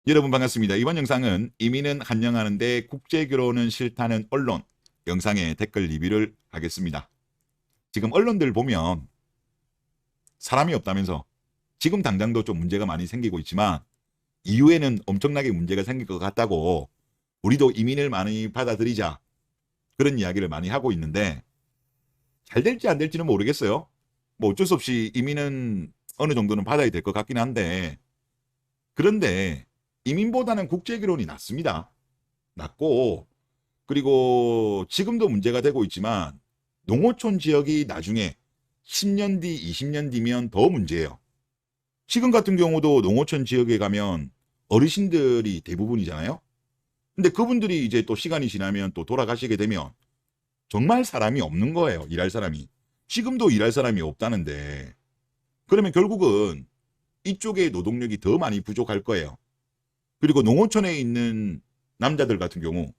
여러분 반갑습니다. 이번 영상은 이민은 환영하는데 국제결혼은 싫다는 언론 영상의 댓글 리뷰를 하겠습니다. 지금 언론들 보면 사람이 없다면서 지금 당장도 좀 문제가 많이 생기고 있지만 이후에는 엄청나게 문제가 생길 것 같다고 우리도 이민을 많이 받아들이자 그런 이야기를 많이 하고 있는데 잘 될지 안 될지는 모르겠어요. 뭐 어쩔 수 없이 이민은 어느 정도는 받아야 될 것 같긴 한데 그런데 이민보다는 국제결혼이 낫습니다. 낫고 그리고 지금도 문제가 되고 있지만 농어촌 지역이 나중에 10년 뒤, 20년 뒤면 더 문제예요. 지금 같은 경우도 농어촌 지역에 가면 어르신들이 대부분이잖아요. 근데 그분들이 이제 또 시간이 지나면 또 돌아가시게 되면 정말 사람이 없는 거예요. 일할 사람이. 지금도 일할 사람이 없다는데 그러면 결국은 이쪽에 노동력이 더 많이 부족할 거예요. 그리고 농어촌에 있는 남자들 같은 경우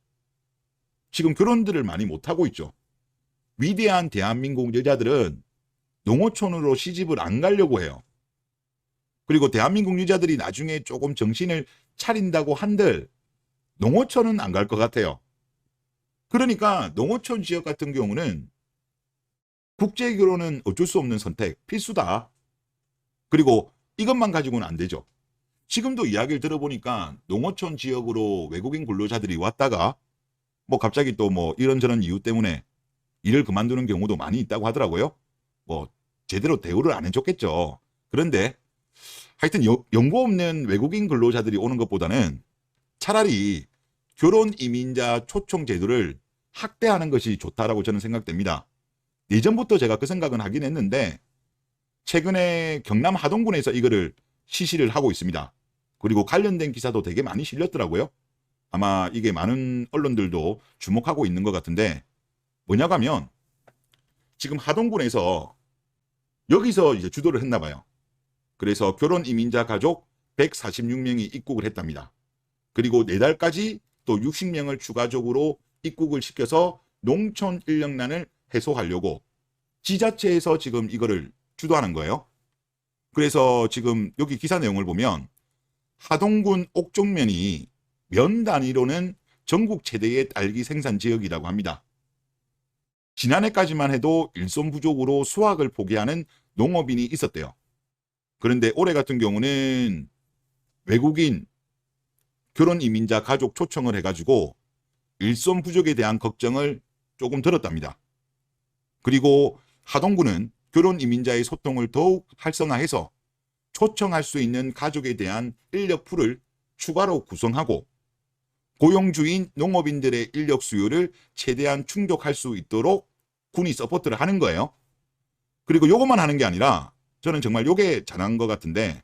지금 결혼들을 많이 못하고 있죠. 위대한 대한민국 여자들은 농어촌으로 시집을 안 가려고 해요. 그리고 대한민국 여자들이 나중에 조금 정신을 차린다고 한들 농어촌은 안 갈 것 같아요. 그러니까 농어촌 지역 같은 경우는 국제결혼은 어쩔 수 없는 선택, 필수다. 그리고 이것만 가지고는 안 되죠. 지금도 이야기를 들어보니까 농어촌 지역으로 외국인 근로자들이 왔다가 뭐 갑자기 또 뭐 이런저런 이유 때문에 일을 그만두는 경우도 많이 있다고 하더라고요. 뭐 제대로 대우를 안 해줬겠죠. 그런데 하여튼 연고 없는 외국인 근로자들이 오는 것보다는 차라리 결혼 이민자 초청 제도를 확대하는 것이 좋다라고 저는 생각됩니다. 예전부터 제가 그 생각은 하긴 했는데 최근에 경남 하동군에서 이거를 시시를 하고 있습니다. 그리고 관련된 기사도 되게 많이 실렸더라고요. 아마 이게 많은 언론들도 주목하고 있는 것 같은데 뭐냐고 하면 지금 하동군에서 여기서 이제 주도를 했나 봐요. 그래서 결혼 이민자 가족 146명이 입국을 했답니다. 그리고 내달까지 또 60명을 추가적으로 입국을 시켜서 농촌 인력난을 해소하려고 지자체에서 지금 이거를 주도하는 거예요. 그래서 지금 여기 기사 내용을 보면 하동군 옥종면이 면 단위로는 전국 최대의 딸기 생산 지역이라고 합니다. 지난해까지만 해도 일손 부족으로 수확을 포기하는 농업인이 있었대요. 그런데 올해 같은 경우는 외국인 결혼 이민자 가족 초청을 해가지고 일손 부족에 대한 걱정을 조금 들었답니다. 그리고 하동군은 결혼 이민자의 소통을 더욱 활성화해서 초청할 수 있는 가족에 대한 인력 풀을 추가로 구성하고 고용주인 농업인들의 인력 수요를 최대한 충족할 수 있도록 군이 서포트를 하는 거예요. 그리고 요것만 하는 게 아니라 저는 정말 요게 잘한 것 같은데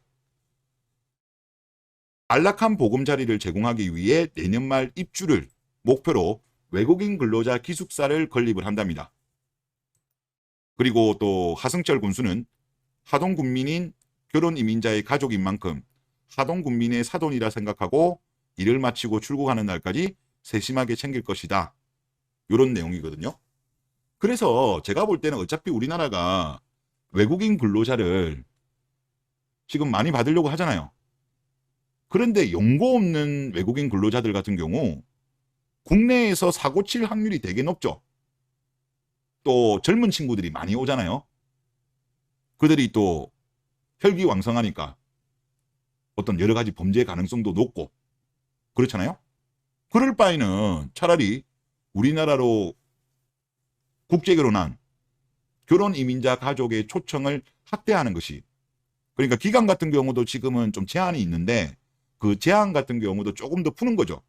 안락한 보금자리를 제공하기 위해 내년 말 입주를 목표로 외국인 근로자 기숙사를 건립을 한답니다. 그리고 또 하승철 군수는 하동 군민인 결혼 이민자의 가족인 만큼 하동 군민의 사돈이라 생각하고 일을 마치고 출국하는 날까지 세심하게 챙길 것이다. 이런 내용이거든요. 그래서 제가 볼 때는 어차피 우리나라가 외국인 근로자를 지금 많이 받으려고 하잖아요. 그런데 연고 없는 외국인 근로자들 같은 경우 국내에서 사고 칠 확률이 되게 높죠. 또 젊은 친구들이 많이 오잖아요. 그들이 또 혈기왕성하니까 어떤 여러 가지 범죄 가능성도 높고 그렇잖아요. 그럴 바에는 차라리 우리나라로 국제결혼한 결혼 이민자 가족의 초청을 확대하는 것이, 그러니까 기간 같은 경우도 지금은 좀 제한이 있는데 그 제한 같은 경우도 조금 더 푸는 거죠.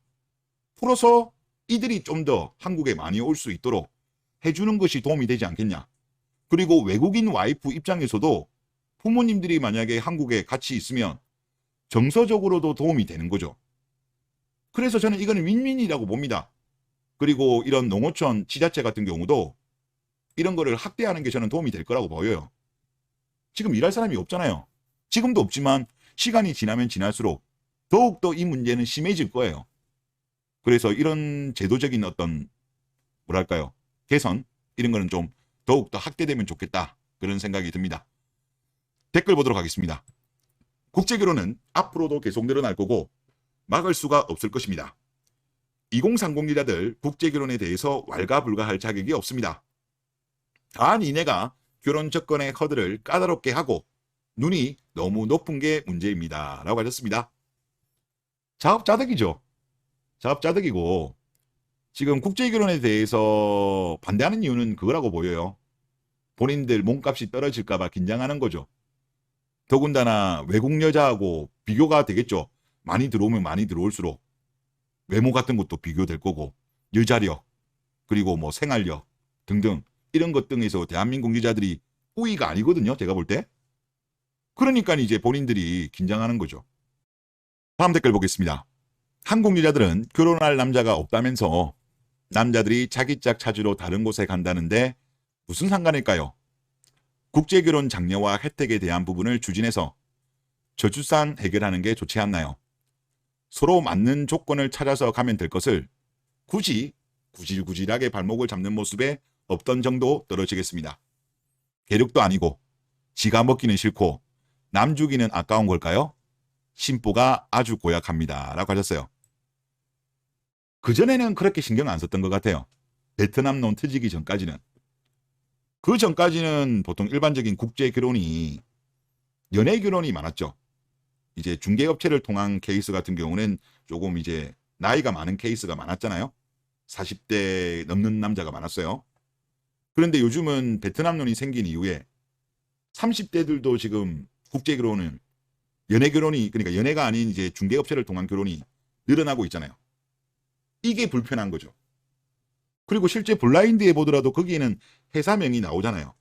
풀어서 이들이 좀 더 한국에 많이 올 수 있도록 해주는 것이 도움이 되지 않겠냐. 그리고 외국인 와이프 입장에서도 부모님들이 만약에 한국에 같이 있으면 정서적으로도 도움이 되는 거죠. 그래서 저는 이거는 윈윈이라고 봅니다. 그리고 이런 농어촌 지자체 같은 경우도 이런 거를 확대하는 게 저는 도움이 될 거라고 보여요. 지금 일할 사람이 없잖아요. 지금도 없지만 시간이 지나면 지날수록 더욱더 이 문제는 심해질 거예요. 그래서 이런 제도적인 어떤 뭐랄까요, 개선 이런 거는 좀 더욱더 확대되면 좋겠다, 그런 생각이 듭니다. 댓글 보도록 하겠습니다. 국제결혼은 앞으로도 계속 늘어날 거고 막을 수가 없을 것입니다. 2030리다들 국제결혼에 대해서 왈가불가할 자격이 없습니다. 단 이내가 결혼 접근의 허들을 까다롭게 하고 눈이 너무 높은 게 문제입니다. 라고 하셨습니다. 자업자득이죠. 자업자득이고 지금 국제결혼에 대해서 반대하는 이유는 그거라고 보여요. 본인들 몸값이 떨어질까 봐 긴장하는 거죠. 더군다나 외국 여자하고 비교가 되겠죠. 많이 들어오면 많이 들어올수록 외모 같은 것도 비교될 거고 여자력 그리고 뭐 생활력 등등 이런 것 등에서 대한민국 여자들이 우위가 아니거든요. 제가 볼 때. 그러니까 이제 본인들이 긴장하는 거죠. 다음 댓글 보겠습니다. 한국 여자들은 결혼할 남자가 없다면서 남자들이 자기 짝 찾으러 다른 곳에 간다는데 무슨 상관일까요? 국제결혼 장려와 혜택에 대한 부분을 추진해서 저출산 해결하는 게 좋지 않나요? 서로 맞는 조건을 찾아서 가면 될 것을 굳이 구질구질하게 발목을 잡는 모습에 없던 정도 떨어지겠습니다. 계력도 아니고 지가 먹기는 싫고 남 주기는 아까운 걸까요? 심보가 아주 고약합니다. 라고 하셨어요. 그전에는 그렇게 신경 안 썼던 것 같아요. 베트남론 터지기 전까지는. 그 전까지는 보통 일반적인 국제결혼이 연애결혼이 많았죠. 이제 중개업체를 통한 케이스 같은 경우는 조금 이제 나이가 많은 케이스가 많았잖아요. 40대 넘는 남자가 많았어요. 그런데 요즘은 베트남론이 생긴 이후에 30대들도 지금 국제결혼은 연애결혼이 그러니까 연애가 아닌 이제 중개업체를 통한 결혼이 늘어나고 있잖아요. 이게 불편한 거죠. 그리고 실제 블라인드에 보더라도 거기에는 회사명이 나오잖아요.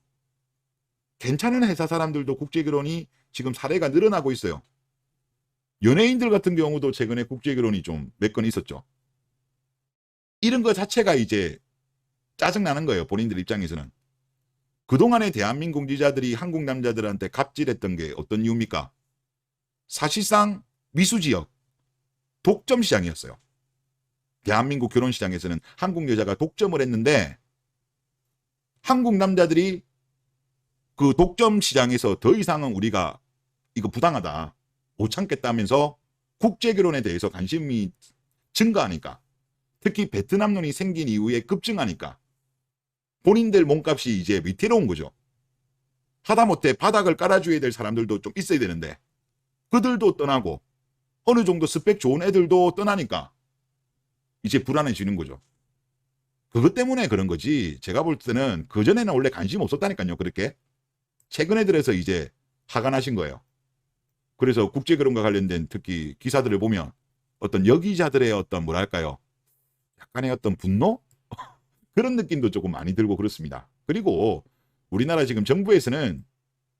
괜찮은 회사 사람들도 국제결혼이 지금 사례가 늘어나고 있어요. 연예인들 같은 경우도 최근에 국제결혼이 좀 몇 건 있었죠. 이런 거 자체가 이제 짜증나는 거예요. 본인들 입장에서는. 그동안에 대한민국 여자들이 한국 남자들한테 갑질했던 게 어떤 이유입니까? 사실상 미수지역, 독점 시장이었어요. 대한민국 결혼시장에서는 한국 여자가 독점을 했는데 한국 남자들이 그 독점 시장에서 더 이상은 우리가 이거 부당하다, 못 참겠다면서 국제결혼에 대해서 관심이 증가하니까 특히 베트남론이 생긴 이후에 급증하니까 본인들 몸값이 이제 위태로운 거죠. 하다못해 바닥을 깔아줘야 될 사람들도 좀 있어야 되는데 그들도 떠나고 어느 정도 스펙 좋은 애들도 떠나니까 이제 불안해지는 거죠. 그것 때문에 그런 거지 제가 볼 때는 그전에는 원래 관심 없었다니까요. 그렇게 최근에 들어서 이제 화가 나신 거예요. 그래서 국제결혼과 관련된 특히 기사들을 보면 어떤 여기자들의 어떤 뭐랄까요, 약간의 어떤 분노? 그런 느낌도 조금 많이 들고 그렇습니다. 그리고 우리나라 지금 정부에서는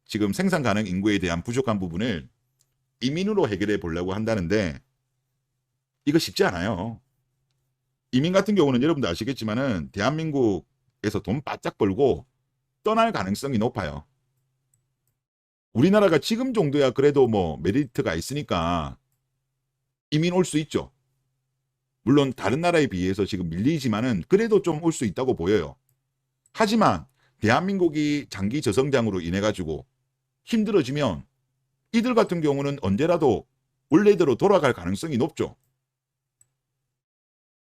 지금 생산 가능 인구에 대한 부족한 부분을 이민으로 해결해 보려고 한다는데 이거 쉽지 않아요. 이민 같은 경우는 여러분도 아시겠지만은 대한민국에서 돈 바짝 벌고 떠날 가능성이 높아요. 우리나라가 지금 정도야 그래도 뭐 메리트가 있으니까 이민 올 수 있죠. 물론 다른 나라에 비해서 지금 밀리지만은 그래도 좀 올 수 있다고 보여요. 하지만 대한민국이 장기 저성장으로 인해 가지고 힘들어지면 이들 같은 경우는 언제라도 원래대로 돌아갈 가능성이 높죠.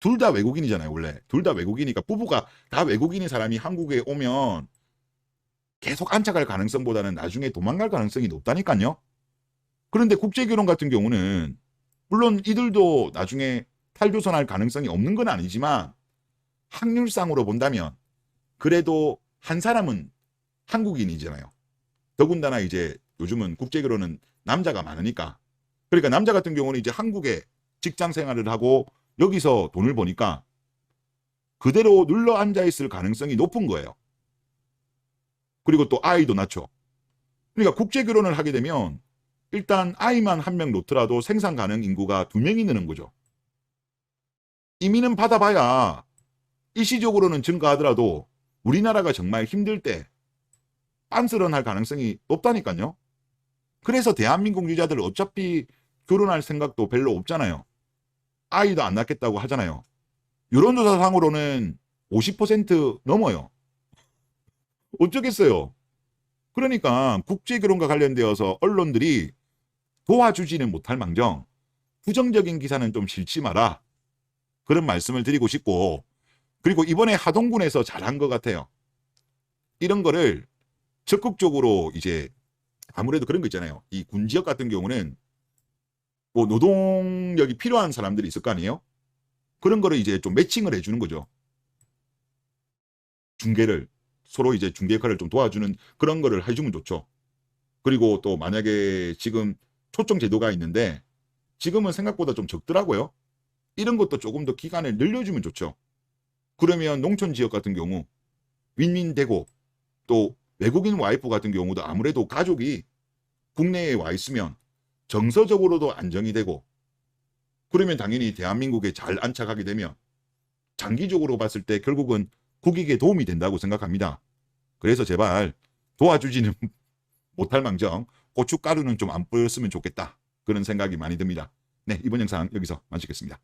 둘 다 외국인이잖아요. 원래 둘 다 외국이니까 부부가 다 외국인인 사람이 한국에 오면 계속 안착할 가능성보다는 나중에 도망갈 가능성이 높다니까요. 그런데 국제결혼 같은 경우는 물론 이들도 나중에 탈조선할 가능성이 없는 건 아니지만 확률상으로 본다면 그래도 한 사람은 한국인이잖아요. 더군다나 이제 요즘은 국제결혼은 남자가 많으니까 그러니까 남자 같은 경우는 이제 한국에 직장 생활을 하고 여기서 돈을 버니까 그대로 눌러 앉아 있을 가능성이 높은 거예요. 그리고 또 아이도 낳죠. 그러니까 국제결혼을 하게 되면 일단 아이만 한 명 놓더라도 생산 가능 인구가 2명이 느는 거죠. 이민은 받아봐야 일시적으로는 증가하더라도 우리나라가 정말 힘들 때 빤스런할 가능성이 높다니까요. 그래서 대한민국 여자들 어차피 결혼할 생각도 별로 없잖아요. 아이도 안 낳겠다고 하잖아요. 여론조사상으로는 50% 넘어요. 어쩌겠어요. 그러니까 국제결혼과 관련되어서 언론들이 도와주지는 못할 망정 부정적인 기사는 좀 실지 마라. 그런 말씀을 드리고 싶고, 그리고 이번에 하동군에서 잘한 것 같아요. 이런 거를 적극적으로 이제 아무래도 그런 거 있잖아요. 이 군 지역 같은 경우는 뭐 노동력이 필요한 사람들이 있을 거 아니에요? 그런 거를 이제 좀 매칭을 해주는 거죠. 중개를 서로 이제 중개 역할을 좀 도와주는 그런 거를 해주면 좋죠. 그리고 또 만약에 지금 초청 제도가 있는데 지금은 생각보다 좀 적더라고요. 이런 것도 조금 더 기간을 늘려주면 좋죠. 그러면 농촌 지역 같은 경우 윈윈되고, 또 외국인 와이프 같은 경우도 아무래도 가족이 국내에 와 있으면 정서적으로도 안정이 되고, 그러면 당연히 대한민국에 잘 안착하게 되면 장기적으로 봤을 때 결국은 국익에 도움이 된다고 생각합니다. 그래서 제발 도와주지는 못할 망정 고춧가루는 좀 안 뿌렸으면 좋겠다. 그런 생각이 많이 듭니다. 네, 이번 영상 여기서 마치겠습니다.